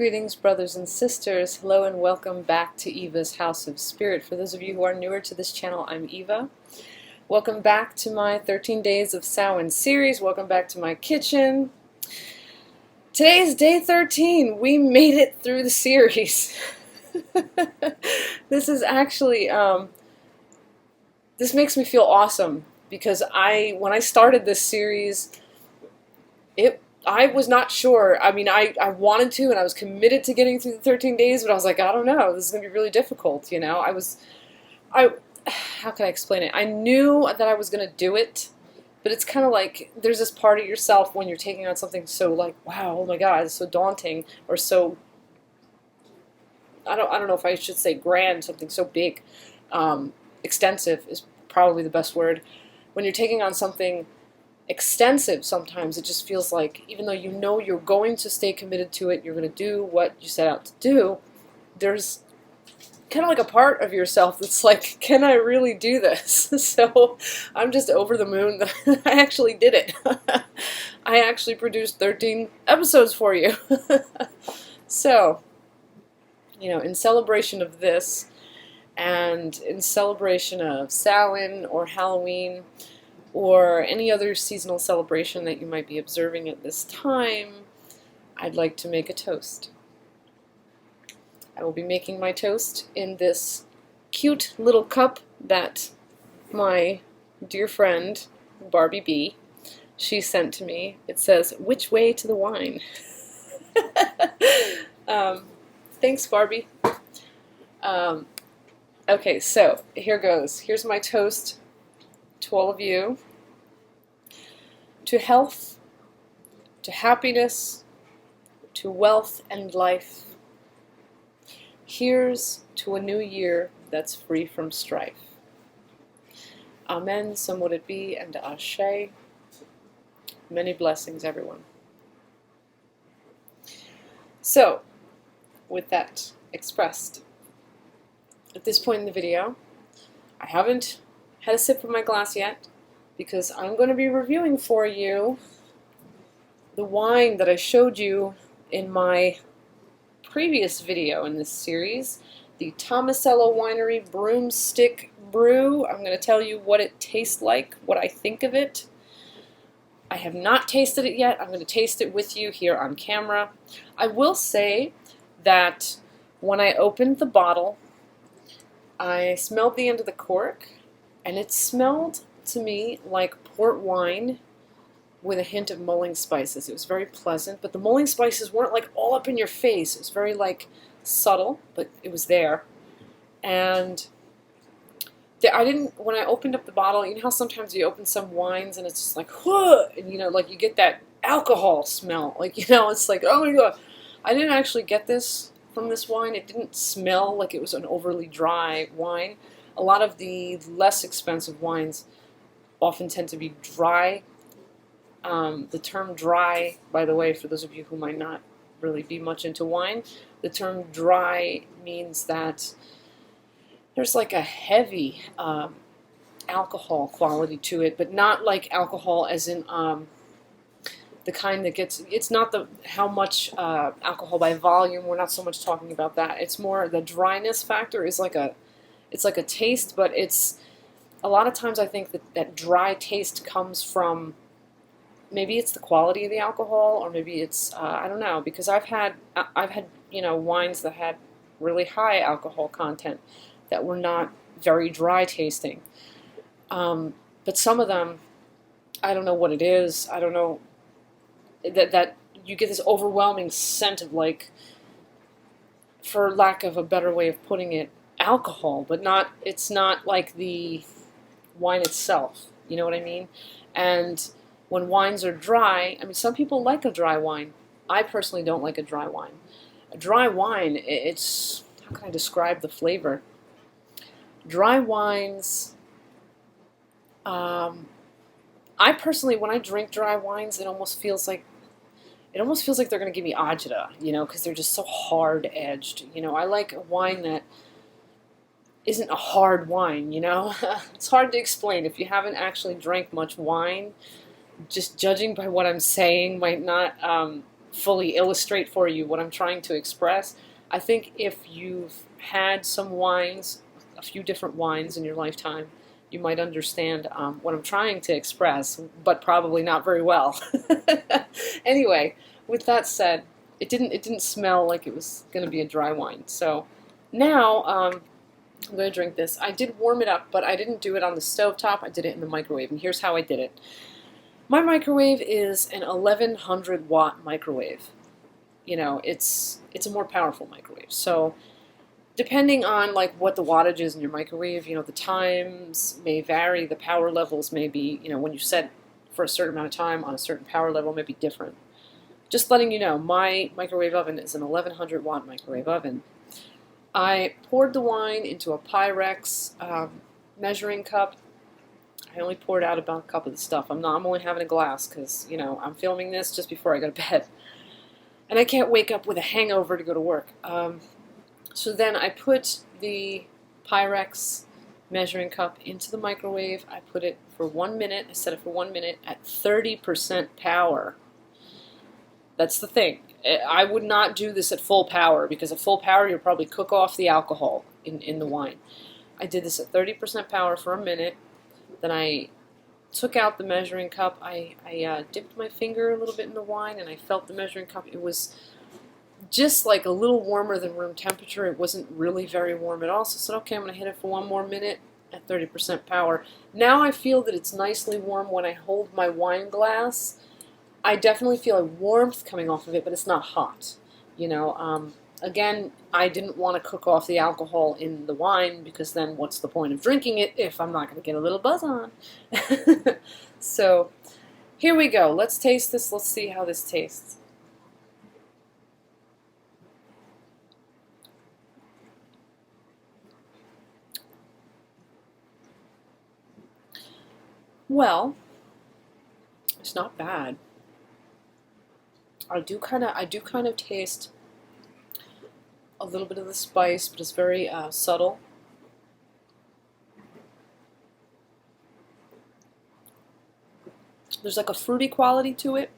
Greetings, brothers and sisters. Hello and welcome back to Eva's House of Spirit. For those of you who are newer to this channel, I'm Eva. Welcome back to my 13 Days of Samhain series. Welcome back to my kitchen. Today is day 13. We made it through the series. This is actually, this makes me feel awesome because when I started this series, I was not sure. I mean, I wanted to, and I was committed to getting through the 13 days, but I was like, I don't know, this is going to be really difficult, you know? How can I explain it? I knew that I was going to do it, but it's kind of like, there's this part of yourself when you're taking on something so like, wow, oh my God, it's so daunting, or so, I don't know if I should say grand, something so big. Extensive is probably the best word. When you're taking on something extensive, sometimes it just feels like, even though you know you're going to stay committed to it, you're going to do what you set out to do, there's kind of like a part of yourself that's like, can I really do this? So I'm just over the moon that I actually did it. I actually produced 13 episodes for you. So, you know, in celebration of this, and in celebration of Samhain or Halloween, or any other seasonal celebration that you might be observing at this time, I'd like to make a toast. I will be making my toast in this cute little cup that my dear friend, Barbie B, she sent to me. It says, "Which way to the wine?" Thanks, Barbie. Okay, so here goes. Here's my toast to all of you, to health, to happiness, to wealth and life. Here's to a new year that's free from strife. Amen, so would it be, and Ashe. Many blessings, everyone. So, with that expressed, at this point in the video, I haven't had a sip of my glass yet, because I'm going to be reviewing for you the wine that I showed you in my previous video in this series, the Tomasello Winery Broomstick Brew. I'm going to tell you what it tastes like, what I think of it. I have not tasted it yet. I'm going to taste it with you here on camera. I will say that when I opened the bottle, I smelled the end of the cork, and it smelled to me like port wine with a hint of mulling spices. It was very pleasant, but the mulling spices weren't like all up in your face. It was very like subtle, but it was there. And when I opened up the bottle, you know how sometimes you open some wines and it's just like, whoa, and you know, like you get that alcohol smell. Like, you know, it's like, oh my God. I didn't actually get this from this wine. It didn't smell like it was an overly dry wine. A lot of the less expensive wines often tend to be dry. The term dry, by the way, for those of you who might not really be much into wine, the term dry means that there's like a heavy alcohol quality to it, but not like alcohol as in the kind that gets, it's not how much alcohol by volume. We're not so much talking about that. It's more the dryness factor is like it's like a taste, but it's a lot of times I think that dry taste comes from, maybe it's the quality of the alcohol, or maybe it's I don't know, because I've had you know, wines that had really high alcohol content that were not very dry tasting, but some of them, I don't know what it is. I don't know that you get this overwhelming scent of, like, for lack of a better way of putting it, alcohol, but it's not like the wine itself, you know what I mean? And when wines are dry, I mean, some people like a dry wine. I personally don't like a dry wine. A dry wine, it's, how can I describe the flavor? Dry wines, I personally, when I drink dry wines, it almost feels like they're going to give me agita, you know, because they're just so hard-edged. You know, I like a wine that isn't a hard wine, you know? It's hard to explain. If you haven't actually drank much wine, just judging by what I'm saying might not fully illustrate for you what I'm trying to express. I think if you've had some wines, a few different wines in your lifetime, you might understand what I'm trying to express, but probably not very well. Anyway, with that said, it didn't smell like it was going to be a dry wine. So now I'm going to drink this. I did warm it up, but I didn't do it on the stovetop. I did it in the microwave, and here's how I did it. My microwave is an 1100 watt microwave. You know, it's a more powerful microwave. So depending on like what the wattage is in your microwave, you know, the times may vary, the power levels may be, you know, when you set for a certain amount of time on a certain power level may be different. Just letting you know, my microwave oven is an 1100 watt microwave oven. I poured the wine into a Pyrex measuring cup. I only poured out about a cup of the stuff. I'm only having a glass because, you know, I'm filming this just before I go to bed. And I can't wake up with a hangover to go to work. So then I put the Pyrex measuring cup into the microwave. I put it for 1 minute. I set it for 1 minute at 30% power. That's the thing. I would not do this at full power because at full power you'll probably cook off the alcohol in the wine. I did this at 30% power for a minute. Then I took out the measuring cup. I dipped my finger a little bit in the wine and I felt the measuring cup. It was just like a little warmer than room temperature. It wasn't really very warm at all. So I said, okay, I'm going to hit it for 1 more minute at 30% power. Now I feel that it's nicely warm when I hold my wine glass. I definitely feel a warmth coming off of it, but it's not hot. You know, again, I didn't want to cook off the alcohol in the wine because then what's the point of drinking it if I'm not going to get a little buzz on? So here we go. Let's taste this. Let's see how this tastes. Well, it's not bad. I do kind of taste a little bit of the spice, but it's very subtle. There's like a fruity quality to it.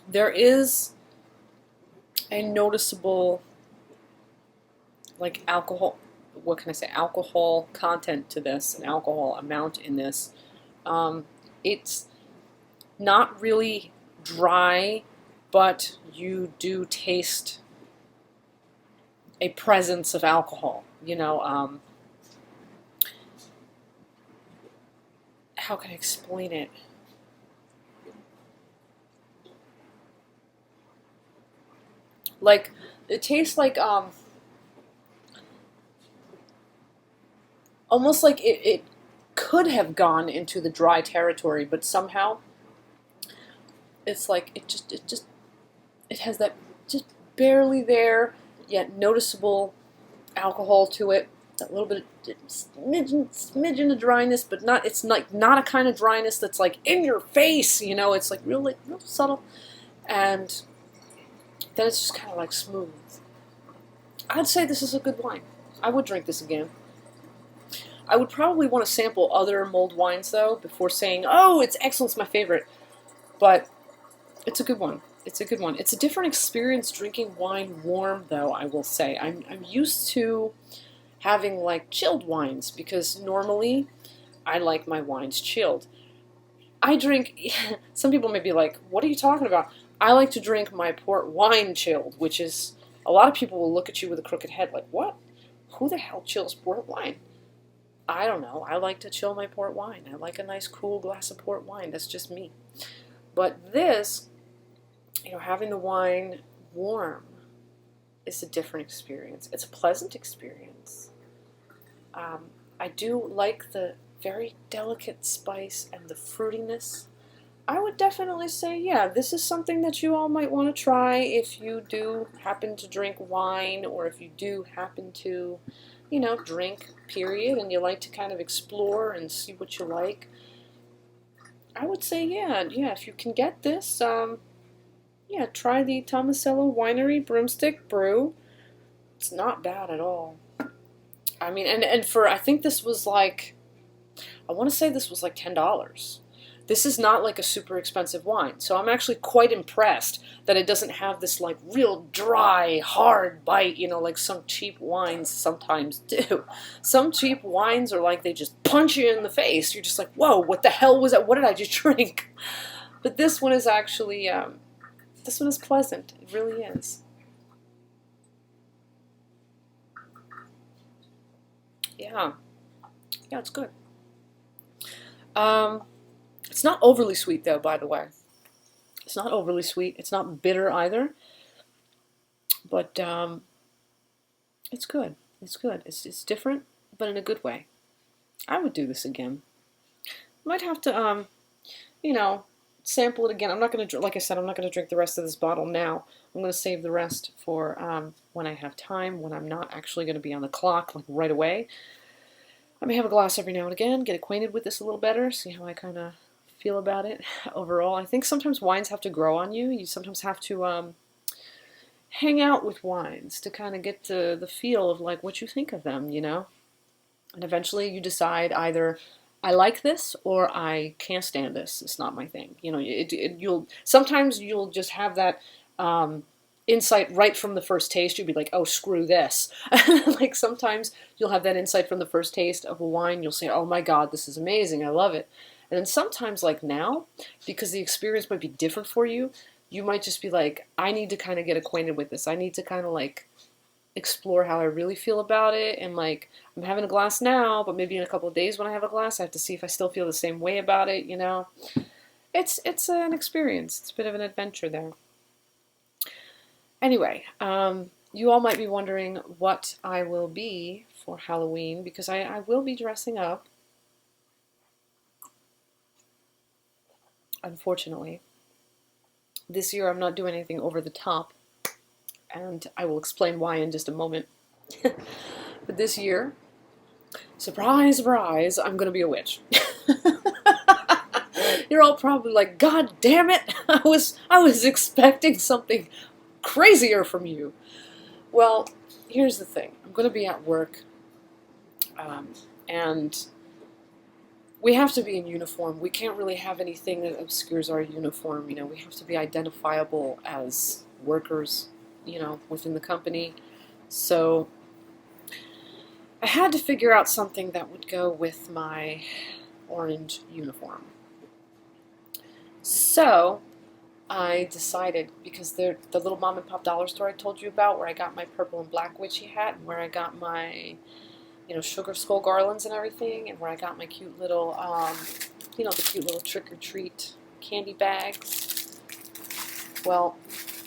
There is a noticeable like alcohol, what can I say, alcohol content to this, an alcohol amount in this. It's not really dry, but you do taste a presence of alcohol, you know. How can I explain it? Like, it tastes like, almost like it could have gone into the dry territory, but somehow it's like it has that just barely there yet noticeable alcohol to it. That little bit of smidgen of dryness, but not. It's like not a kind of dryness that's like in your face. You know, it's like real subtle, and then it's just kind of like smooth. I'd say this is a good wine. I would drink this again. I would probably want to sample other mulled wines though before saying, "Oh, it's excellent, it's my favorite." But it's a good one. It's a good one. It's a different experience drinking wine warm, though, I will say. I'm used to having, like, chilled wines because normally I like my wines chilled. I drink, some people may be like, what are you talking about? I like to drink my port wine chilled, which is, a lot of people will look at you with a crooked head like, what? Who the hell chills port wine? I don't know. I like to chill my port wine. I like a nice cool glass of port wine. That's just me. But this, you know, having the wine warm is a different experience. It's a pleasant experience. I do like the very delicate spice and the fruitiness. I would definitely say, yeah, this is something that you all might want to try if you do happen to drink wine or if you do happen to, you know, drink, period, and you like to kind of explore and see what you like. I would say, yeah, if you can get this, yeah, try the Tomasello Winery Broomstick Brew. It's not bad at all. I mean, and for, I think this was like, I want to say this was like $10. This is not like a super expensive wine, so I'm actually quite impressed that it doesn't have this like real dry, hard bite, you know, like some cheap wines sometimes do. Some cheap wines are like they just punch you in the face. You're just like, whoa, what the hell was that? What did I just drink? But this one is actually, this one is pleasant. It really is. Yeah. Yeah, it's good. It's not overly sweet, though, by the way. It's not overly sweet. It's not bitter either. But it's good. It's good. It's different, but in a good way. I would do this again. Might have to, you know, sample it again. I'm not going to, like I said, I'm not going to drink the rest of this bottle now. I'm going to save the rest for when I have time, when I'm not actually going to be on the clock, like right away. I may have a glass every now and again, get acquainted with this a little better, see how I kind of feel about it overall. I think sometimes wines have to grow on you. You sometimes have to hang out with wines to kind of get the feel of like what you think of them, you know? And eventually you decide either I like this or I can't stand this. It's not my thing. You know, you'll sometimes you'll just have that insight right from the first taste. You'll be like, oh, screw this. Like sometimes you'll have that insight from the first taste of a wine. You'll say, oh my God, this is amazing. I love it. And then sometimes, like now, because the experience might be different for you, you might just be like, I need to kind of get acquainted with this. I need to kind of like explore how I really feel about it. And like, I'm having a glass now, but maybe in a couple of days when I have a glass, I have to see if I still feel the same way about it, you know? It's an experience. It's a bit of an adventure there. Anyway, you all might be wondering what I will be for Halloween, because I will be dressing up. Unfortunately. This year I'm not doing anything over the top, and I will explain why in just a moment. But this year, surprise, surprise, I'm going to be a witch. You're all probably like, God damn it, I was expecting something crazier from you. Well, here's the thing. I'm going to be at work, and we have to be in uniform. We can't really have anything that obscures our uniform. You know, we have to be identifiable as workers, you know, within the company. So I had to figure out something that would go with my orange uniform. So I decided, because the little mom and pop dollar store I told you about, where I got my purple and black witchy hat, and where I got my, you know, sugar skull garlands and everything, and where I got my cute little, you know, the cute little trick-or-treat candy bags. Well,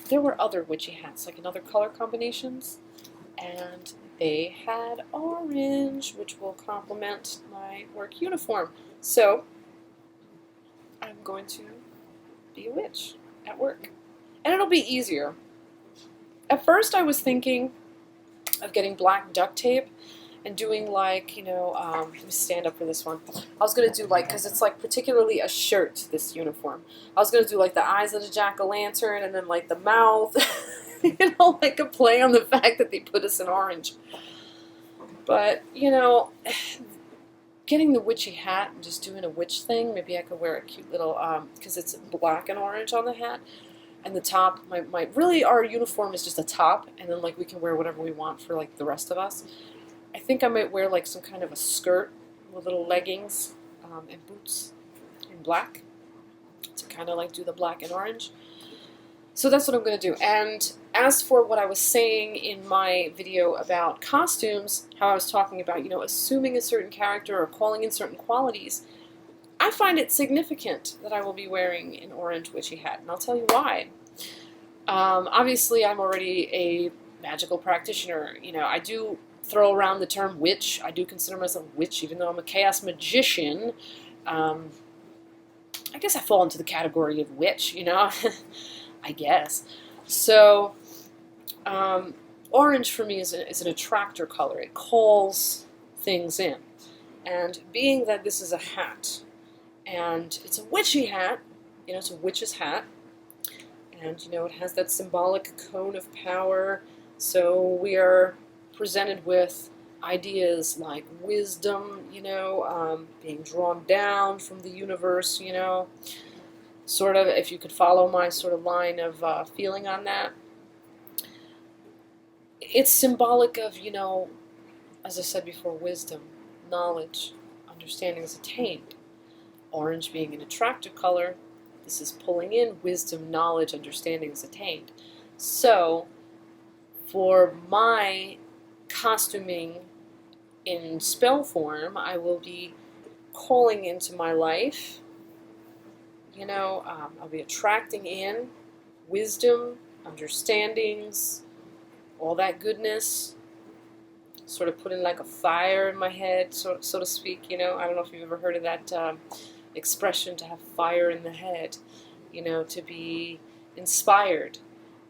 there were other witchy hats, like in other color combinations, and they had orange, which will complement my work uniform. So I'm going to be a witch at work. And it'll be easier. At first I was thinking of getting black duct tape and doing like, you know, let me stand up for this one. I was going to do like, because it's like particularly a shirt, this uniform. I was going to do like the eyes of the jack-o'-lantern and then like the mouth, you know, like a play on the fact that they put us in orange. But, you know, getting the witchy hat and just doing a witch thing, maybe I could wear a cute little, because it's black and orange on the hat. And the top, really our uniform is just a top, and then like we can wear whatever we want for like the rest of us. I think I might wear like some kind of a skirt with little leggings and boots in black to kind of like do the black and orange. So that's what I'm going to do. And as for what I was saying in my video about costumes, how I was talking about, you know, assuming a certain character or calling in certain qualities, I find it significant that I will be wearing an orange witchy hat, and I'll tell you why. Obviously, I'm already a magical practitioner. You know, I do throw around the term witch. I do consider myself a witch, even though I'm a chaos magician. I guess I fall into the category of witch, you know, I guess. So, orange for me is an attractor color. It calls things in. And being that this is a hat, and it's a witchy hat, you know, it's a witch's hat, and, you know, it has that symbolic cone of power, so we are presented with ideas like wisdom, being drawn down from the universe, sort of, if you could follow my sort of line of feeling on that. It's symbolic of, as I said before, wisdom, knowledge, understanding is attained. Orange being an attractive color, this is pulling in wisdom, knowledge, understanding is attained. So, for my costuming in spell form, I will be calling into my life, I'll be attracting in wisdom, understandings, all that goodness, sort of putting like a fire in my head, so to speak, I don't know if you've ever heard of that expression, to have fire in the head, to be inspired,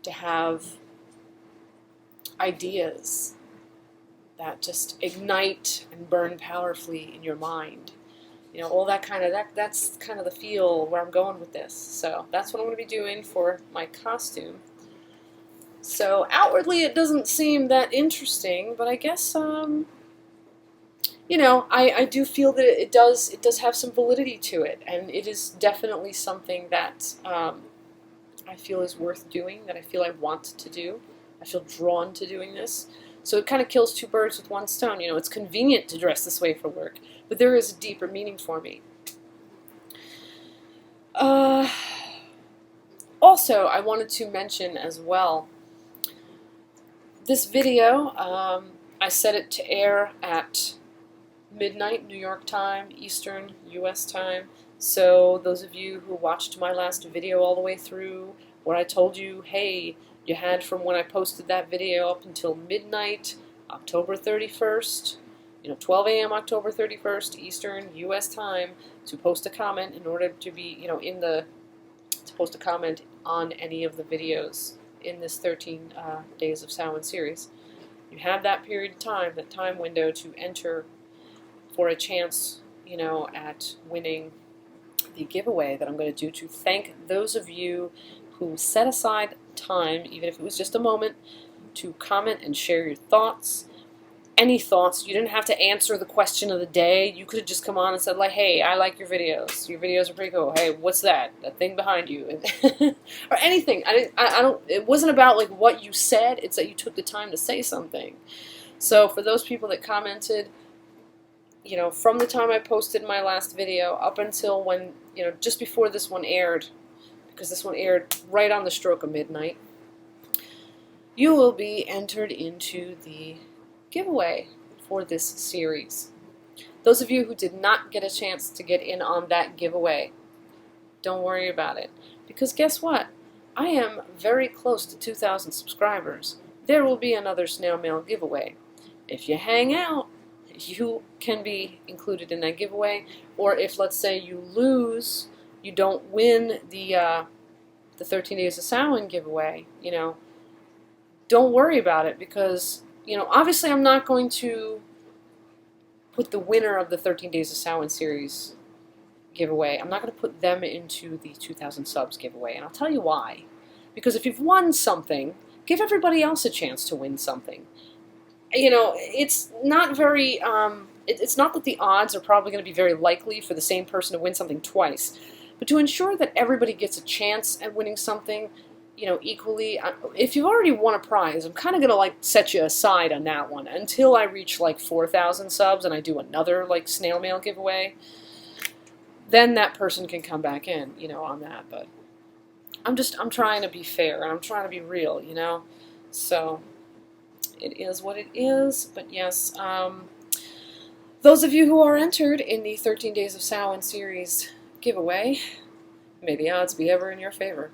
to have ideas that just ignite and burn powerfully in your mind. All that kind of, that's kind of the feel where I'm going with this. So that's what I'm going to be doing for my costume. So outwardly it doesn't seem that interesting, but I guess, I do feel that it does have some validity to it, and it is definitely something that I feel is worth doing, that I feel I want to do. I feel drawn to doing this. So it kind of kills two birds with one stone. It's convenient to dress this way for work, but there is a deeper meaning for me. Also, I wanted to mention as well, this video, I set it to air at midnight New York time, Eastern US time. So those of you who watched my last video all the way through, where I told you, hey, you had from when I posted that video up until midnight, October 31st, 12 a.m. October 31st, Eastern U.S. time, to post a comment in order to be, to post a comment on any of the videos in this 13 Days of Samhain series. You have that period of time, that time window, to enter for a chance, at winning the giveaway that I'm going to do, to thank those of you who set aside time, even if it was just a moment, to comment and share your thoughts. Any thoughts. You didn't have to answer the question of the day. You could have just come on and said, like, hey, I like your videos. Your videos are pretty cool. Hey, what's that? That thing behind you. Or anything. It wasn't about like what you said. It's that you took the time to say something. So for those people that commented, from the time I posted my last video up until when, just before this one aired, because this one aired right on the stroke of midnight, you will be entered into the giveaway for this series. Those of you who did not get a chance to get in on that giveaway, don't worry about it, because guess what? I am very close to 2,000 subscribers. There will be another snail mail giveaway. If you hang out, you can be included in that giveaway. Or if, let's say, you lose, you don't win the 13 Days of Samhain giveaway, don't worry about it, because, obviously I'm not going to put the winner of the 13 Days of Samhain series giveaway, I'm not going to put them into the 2,000 subs giveaway, and I'll tell you why. Because if you've won something, give everybody else a chance to win something. It's not very, it's not that the odds are probably going to be very likely for the same person to win something twice, but to ensure that everybody gets a chance at winning something, equally. If you've already won a prize, I'm kind of going to like set you aside on that one until I reach like 4,000 subs and I do another like snail mail giveaway. Then that person can come back in, on that. But I'm trying to be fair, and I'm trying to be real, So it is what it is. But yes, those of you who are entered in the 13 Days of Samhain series giveaway, may the odds be ever in your favor.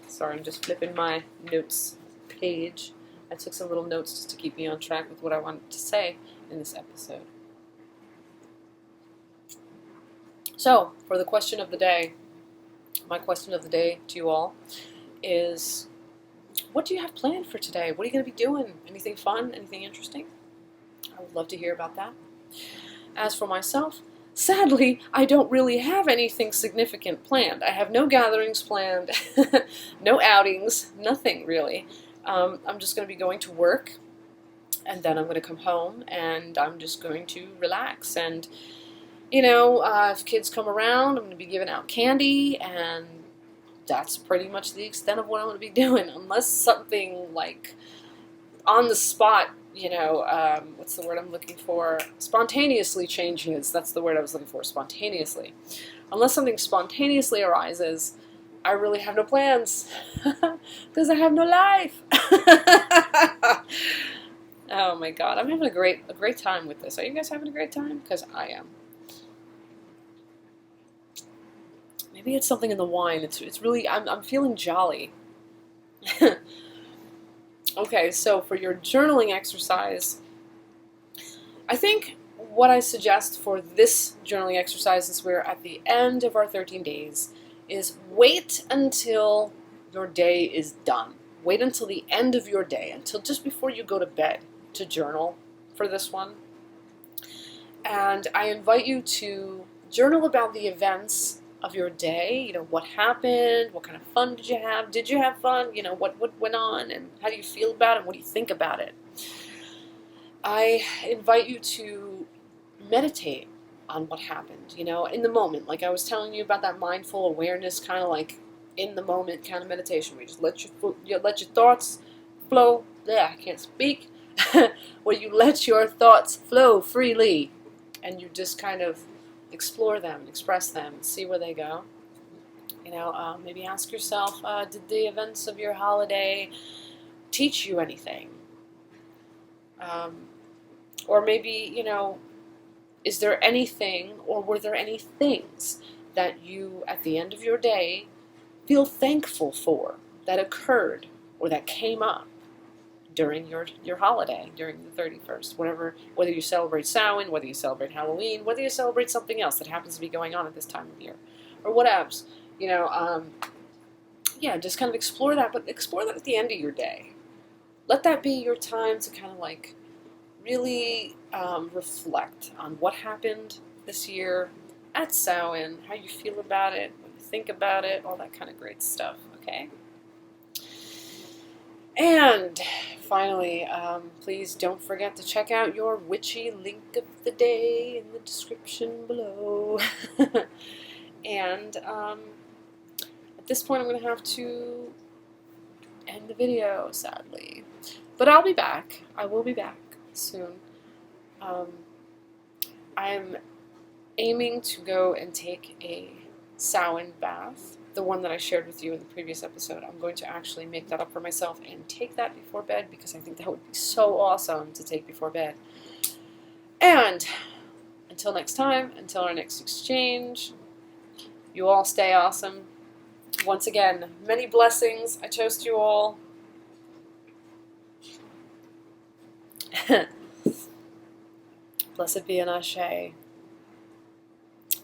Sorry, I'm just flipping my notes page. I took some little notes just to keep me on track with what I wanted to say in this episode. So, for the question of the day, my question of the day to you all is, what do you have planned for today? What are you going to be doing? Anything fun? Anything interesting? I would love to hear about that. As for myself, sadly, I don't really have anything significant planned. I have no gatherings planned, no outings, nothing really. I'm just going to be going to work, And then I'm going to come home and I'm just going to relax. And, if kids come around, I'm going to be giving out candy, and that's pretty much the extent of what I'm going to be doing, unless something like on the spot, what's the word I'm looking for? Spontaneously changes. That's the word I was looking for, spontaneously. Unless something spontaneously arises, I really have no plans because I have no life. Oh my God, I'm having a great time with this. Are you guys having a great time? Because I am. Maybe it's something in the wine. It's really I'm feeling jolly. Okay, so for your journaling exercise, I think what I suggest for this journaling exercise, since we're at the end of our 13 days, is wait until your day is done. Wait until the end of your day, until just before you go to bed, to journal for this one. And I invite you to journal about the events of your day. What happened, what kind of fun did you have? Did you have fun? What went on, and how do you feel about it, and what do you think about it? I invite you to meditate on what happened, in the moment. Like I was telling you about that mindful awareness, kind of like in the moment kind of meditation, where you just let your thoughts flow. I can't speak. Where you let your thoughts flow freely, and you just kind of explore them, express them, see where they go. Maybe ask yourself, did the events of your holiday teach you anything? Or maybe, is there anything, or were there any things that you, at the end of your day, feel thankful for, that occurred, or that came up during your holiday, during the 31st, whether you celebrate Samhain, whether you celebrate Halloween, whether you celebrate something else that happens to be going on at this time of year, or whatevs. Just kind of explore that, but explore that at the end of your day. Let that be your time to kind of like really reflect on what happened this year at Samhain, how you feel about it, what you think about it, all that kind of great stuff, okay? And finally, please don't forget to check out your witchy link of the day in the description below. And at this point, I'm going to have to end the video, sadly. But I'll be back. I will be back soon. I'm aiming to go and take a Samhain bath, the one that I shared with you in the previous episode. I'm going to actually make that up for myself and take that before bed, because I think that would be so awesome to take before bed. And until next time, until our next exchange, you all stay awesome. Once again, many blessings. I toast you all. Blessed be an ashe.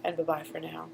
And bye-bye for now.